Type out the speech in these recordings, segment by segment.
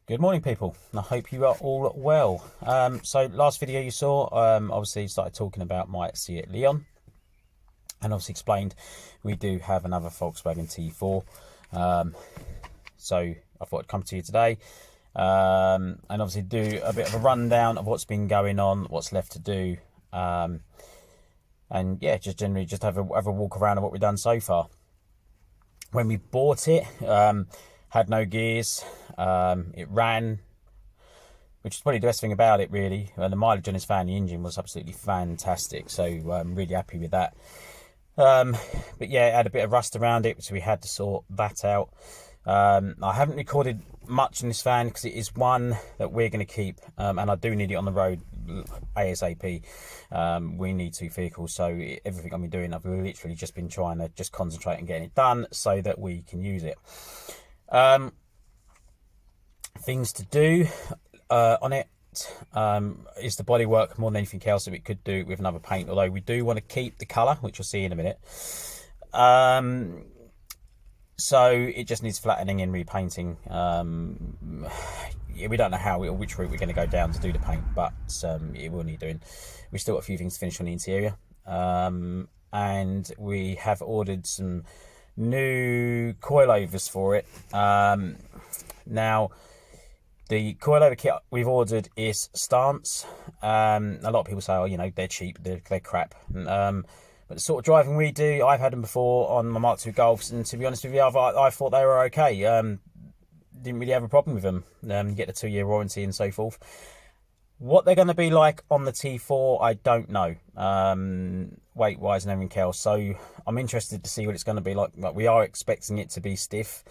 Good morning, people. I hope you are all well. So last video you saw, obviously started talking about my Seat Leon, and obviously explained we do have another Volkswagen T4. So I thought I'd come to you today, and obviously do a bit of a rundown of what's been going on, what's left to do, and yeah, just generally just have a walk around of what we've done so far. When we bought it, had no gears. It ran, which is probably the best thing about it, really. The mileage on his fan, the engine was absolutely fantastic, so I'm really happy with that. But yeah, it had a bit of rust around it, so we had to sort that out. I haven't recorded much in this van because it is one that we're going to keep, and I do need it on the road ASAP. We need two vehicles, so everything I've been doing, I've literally just been trying to just concentrate on getting it done so that we can use it. Things to do on it is the bodywork more than anything else that we could do with another paint, although we do want to keep the colour, which you'll see in a minute. So it just needs flattening and repainting. Yeah, we don't know which route we're going to go down to do the paint, but it will need doing. We've still got a few things to finish on the interior, and we have ordered some new coilovers for it. Now, the coilover kit we've ordered is Stance. A lot of people say, oh, you know, they're cheap, they're crap. But the sort of driving we do, I've had them before on my Mark II Golfs, and to be honest with you, I thought they were okay. Didn't really have a problem with them. You get the 2-year warranty and so forth. What they're going to be like on the T4, I don't know, weight-wise and everything else. So I'm interested to see what it's going to be like. We are expecting it to be stiff.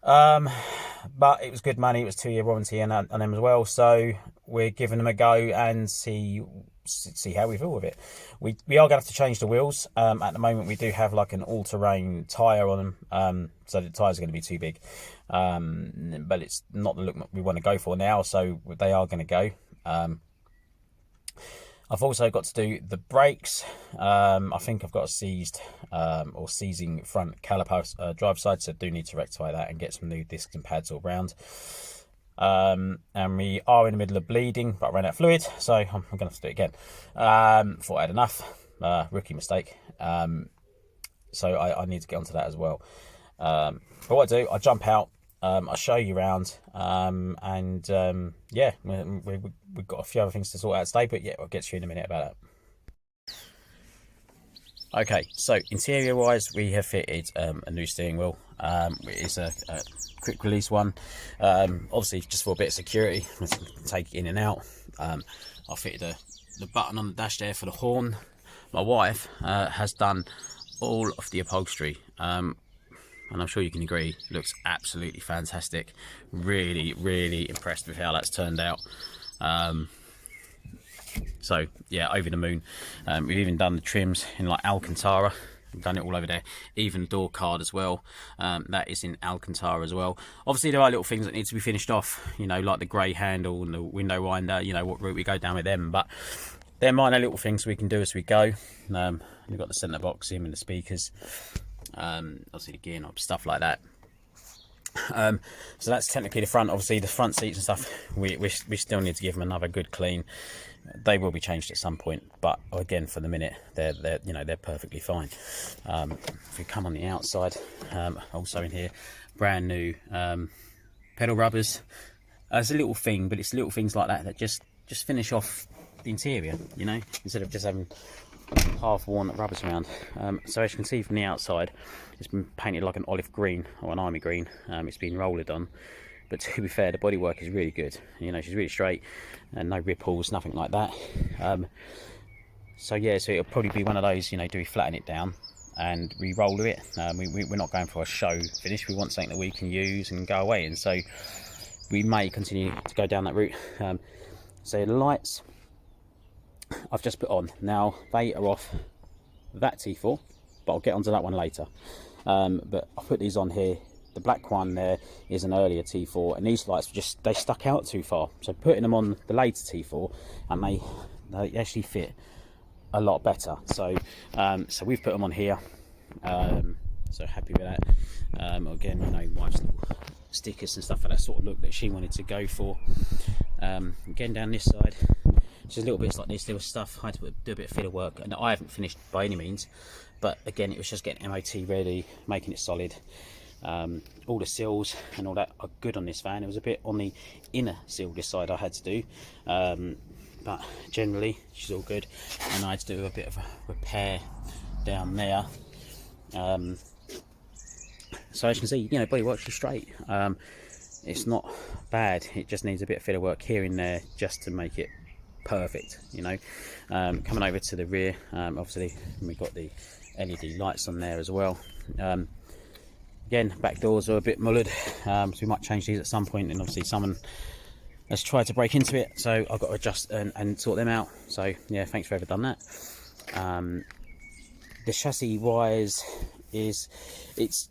But it was good money. It was 2-year warranty on them as well. So we're giving them a go and see how we feel with it. We are going to have to change the wheels. At the moment, we do have like an all-terrain tyre on them. So the tyres are going to be too big. But it's not the look we want to go for now. So they are going to go. I've also got to do the brakes. I think I've got a seized or seizing front caliper drive side, so I do need to rectify that and get some new discs and pads all round. And we are in the middle of bleeding, but I ran out of fluid, so I'm going to have to do it again. Thought I had enough. Rookie mistake. So I need to get onto that as well. But what I do, I jump out. I'll show you around, and yeah, we've got a few other things to sort out today, but yeah, I'll get to you in a minute about that. Okay, so interior wise, we have fitted a new steering wheel. It's a quick release one, obviously just for a bit of security, take it in and out. I fitted the button on the dash there for the horn. My wife has done all of the upholstery, and I'm sure you can agree, looks absolutely fantastic. Really impressed with how that's turned out. So yeah, over the moon. We've even done the trims in like Alcantara. We've done it all over there. Even the door card as well. That is in Alcantara as well. Obviously there are little things that need to be finished off, you know, like the grey handle and the window winder, you know, what route we go down with them. But they're minor little things we can do as we go. We've got the centre box in with the speakers. Obviously the gear knob, stuff like that. So that's technically the front. Obviously the front seats and stuff, we still need to give them another good clean. They will be changed at some point, but again, for the minute, they're you know, they're perfectly fine. If we come on the outside, also in here, brand new pedal rubbers. It's a little thing, but it's little things like that that just finish off the interior, you know, instead of just having half-worn rubbers around. So as you can see from the outside, it's been painted like an olive green or an army green. It's been rolled on, but to be fair, the bodywork is really good. You know, she's really straight and no ripples, nothing like that. So yeah, so it'll probably be one of those, you know, do we flatten it down and re-roll it? We're not going for a show finish. We want something that we can use and go away, and so we may continue to go down that route. So the lights I've just put on. Now they are off that T4, but I'll get onto that one later. But I'll put these on here. The black one there is an earlier T4, and these lights they stuck out too far. So putting them on the later T4, and they actually fit a lot better. So so we've put them on here. so happy with that. Again, you know, wife's little stickers and stuff like that sort of look that she wanted to go for. Again, down this side, just little bits like this little stuff. I had to do a bit of filler work, and I haven't finished by any means, but again, it was just getting MOT ready, making it solid. All the seals and all that are good on this van. It was a bit on the inner seal this side I had to do, but generally she's all good. And I had to do a bit of a repair down there. So as you can see, you know, bodywork's just straight. It's not bad. It just needs a bit of filler work here and there just to make it perfect, you know. Coming over to the rear, obviously we've got the LED lights on there as well. Again, back doors are a bit mullered, so we might change these at some point, and obviously someone has tried to break into it, so I've got to adjust and sort them out. So yeah, thanks for whoever done that. The chassis wise it's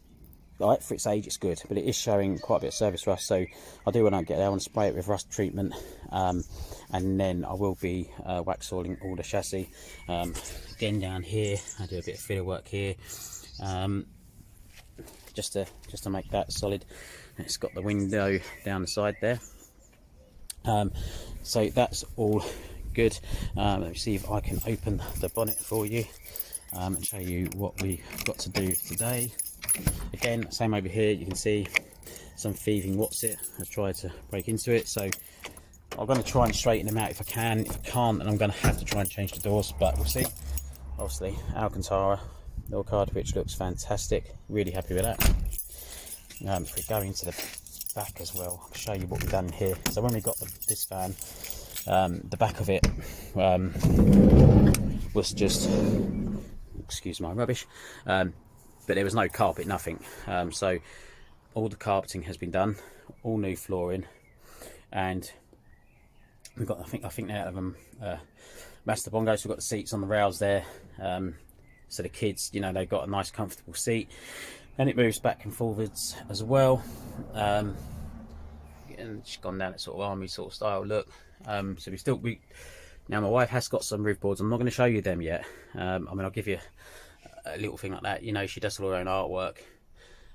right for its age, it's good, but it is showing quite a bit of service rust, so I do want to get there, I want to spray it with rust treatment, and then I will be wax oiling all the chassis. Again, down here I do a bit of filler work here, just to make that solid. It's got the window down the side there, so that's all good. Let me see if I can open the bonnet for you and show you what we've got to do today. Again, same over here, you can see some thieving Whatsit has tried to break into it, so I'm going to try and straighten them out if I can. If I can't, then I'm going to have to try and change the doors, but we'll see. Obviously Alcantara door card, which looks fantastic, really happy with that. If we go into the back as well, I'll show you what we've done here. So when we got this van, the back of it was just, excuse my rubbish, but there was no carpet, nothing. So all the carpeting has been done, all new flooring, and we've got, I think they're out of them Master Bongos. We've got the seats on the rails there, so the kids, you know, they've got a nice comfortable seat, and it moves back and forwards as well. And she's gone down that sort of army sort of style look. So now my wife has got some roof boards. I'm not going to show you them yet. I mean, I'll give you a little thing like that. You know, she does all her own artwork,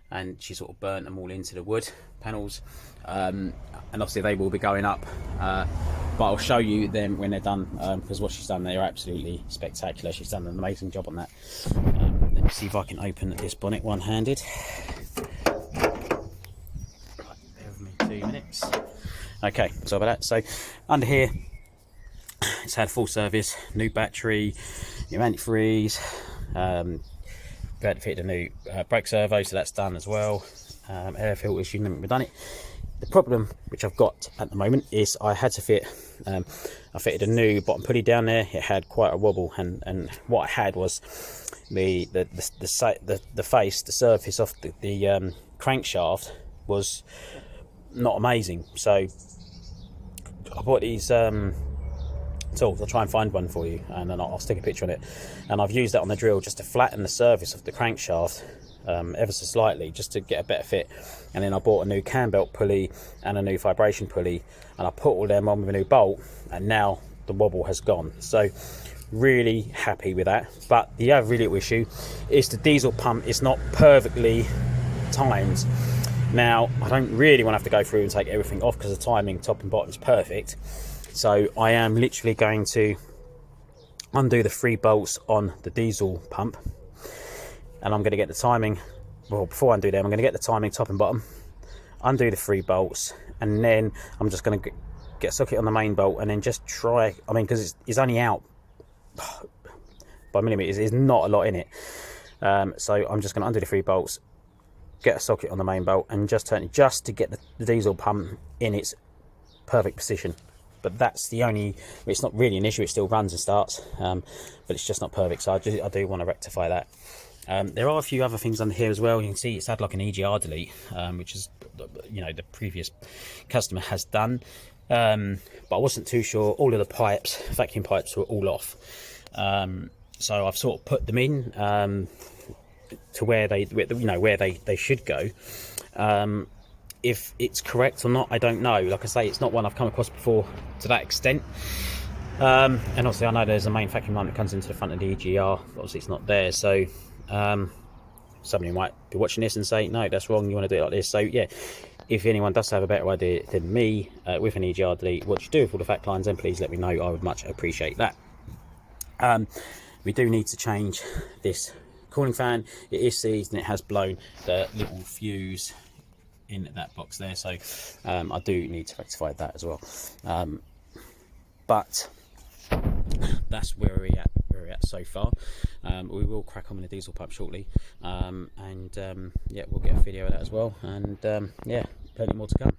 and she sort of burnt them all into the wood panels, and obviously they will be going up, but I'll show you them when they're done, because what she's done, they're absolutely spectacular. She's done an amazing job on that. Let me see if I can open this bonnet one-handed. Right, bear with me 2 minutes. Okay, so about that. So under here, it's had full service, new battery, new antifreeze, we had to fit a new brake servo, so that's done as well. Air filters, we've done it. The problem which I've got at the moment is I had to fit, I fitted a new bottom pulley down there. It had quite a wobble, and what I had was the face, the surface of the crankshaft was not amazing. So I bought these tools. I'll try and find one for you, and then I'll stick a picture on it. And I've used that on the drill just to flatten the surface of the crankshaft ever so slightly, just to get a better fit. And then I bought a new cam belt pulley and a new vibration pulley, and I put all them on with a new bolt, and now the wobble has gone. So really happy with that. But the other real issue is the diesel pump is not perfectly timed. Now I don't really want to have to go through and take everything off, because the timing top and bottom is perfect. So I am literally going to undo the 3 bolts on the diesel pump, and I'm going to get the timing, well, before I undo them, I'm going to get the timing top and bottom, undo the 3 bolts, and then I'm just going to get a socket on the main bolt, and then just try, I mean, because it's only out by millimeters, there's not a lot in it. So I'm just going to undo the 3 bolts, get a socket on the main bolt, and just turn it just to get the diesel pump in its perfect position. But that's the only, it's not really an issue, it still runs and starts, but it's just not perfect, so I do want to rectify that. There are a few other things under here as well. You can see it's had like an EGR delete, which is, you know, the previous customer has done, but I wasn't too sure. All of the pipes, vacuum pipes, were all off, so I've sort of put them in to where they, you know, where they should go. If it's correct or not, I don't know. Like I say, it's not one I've come across before to that extent. And obviously I know there's a main vacuum line that comes into the front of the EGR, but obviously it's not there. So somebody might be watching this and say, no, that's wrong, you want to do it like this. So yeah, if anyone does have a better idea than me with an EGR delete, what you do with all the fact lines, then please let me know. I would much appreciate that. We do need to change this cooling fan. It is seized and it has blown the little fuse in that box there, so I do need to rectify that as well. But that's where we're at so far. We will crack on with the diesel pipe shortly, and yeah, we'll get a video of that as well, and yeah, plenty more to come.